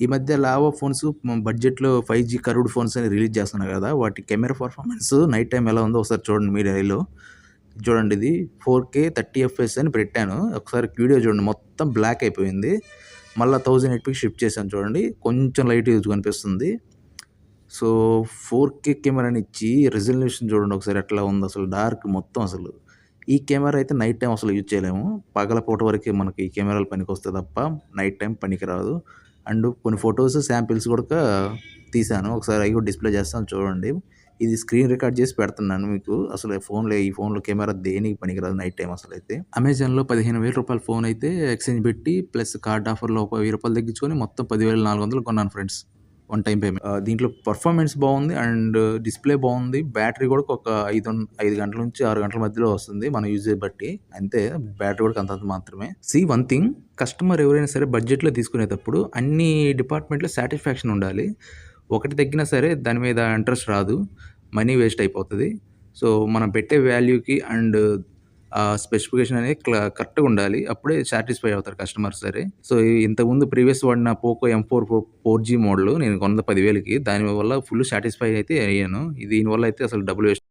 ఈ మధ్య Lao phones బడ్జెట్‌లో 5G కర్వ్డ్ ఫోన్స్ అని రిలీజ్ చేస్తున్నారు కదా! వాటి కెమెరా పర్ఫార్మెన్స్ నైట్ టైమ్ ఎలా ఉందో ఒకసారి చూడండి మీ లైవ్‌లో. చూడండి ఇది 4K 30 ఎఫ్‌పిఎస్ అని పెట్టాను. ఒకసారి వీడియో చూడండి మొత్తం బ్లాక్ అయిపోయింది. మళ్ళా 1080పీకి షిఫ్ట్ చేశాను చూడండి. కొంచెం లైట్ యూజ్ కనిపిస్తుంది. సో 4K కెమెరానిచ్చి రిజల్యూషన్ చూడండి ఒకసారి ఎట్లా ఉందో అసలు డార్క్ మొత్తం అసలు. ఈ కెమెరా అయితే నైట్ టైమ్ అసలు యూజ్ చేయలేము. పగలపూట వరకే మనకి ఈ కెమెరాలు పనికొస్తాయి తప్ప నైట్ టైమ్ పనికిరాదు. అండ్ కొన్ని ఫోటోస్ శాంపిల్స్ కూడా తీశాను. ఒకసారి అవి కూడా డిస్‌ప్లే చేస్తాను చూడండి. ఇది స్క్రీన్ రికార్డ్ చేసి పెడుతున్నాను మీకు. అసలు ఈ ఫోన్‌లో కెమెరా దేనికి పనికిరాదు నైట్ టైమ్ అసలైతే. అమెజాన్‌లో రూ. 15,000 ఫోన్ అయితే ఎక్స్‌చేంజ్ పెట్టి ప్లస్ కార్డ్ ఆఫర్‌లో ఒక రూ. 1000 తగ్గించుకొని మొత్తం 10,400 కొన్నాను ఫ్రెండ్స్. One time payment. దీంట్లో పర్ఫార్మెన్స్ బాగుంది అండ్ డిస్‌ప్లే బాగుంది. బ్యాటరీ కూడా ఒక 5 గంటల నుంచి 6 గంటల మధ్యలో వస్తుంది మన యూసేజ్ బట్టి. అంతే బ్యాటరీ కూడా అంతంత మాత్రమే. వన్ థింగ్ కస్టమర్ ఎవరైనా సరే బడ్జెట్‌లో తీసుకునేటప్పుడు అన్ని డిపార్ట్మెంట్‌లో సాటిస్ఫాక్షన్ ఉండాలి. ఒకటి తగ్గినా సరే దాని మీద ఇంట్రెస్ట్ రాదు. మనీ వేస్ట్ అయిపోతది. సో మనం పెట్టే వాల్యూకి అండ్ స్పెసిఫికేషన్ అనేది కరెక్ట్‌గా ఉండాలి. అప్పుడే సాటిస్ఫై అవుతారు కస్టమర్ సరే. సో ఇంతకుముందు ప్రీవియస్ వాడిన పోకో M4 4G మోడల్ నేను కొన్నది 10,000కి. దానివల్ల ఫుల్ సాటిస్ఫై అయితే అయ్యాను. దీనివల్ల అయితే అసలు డబ్బులు వేస్ట్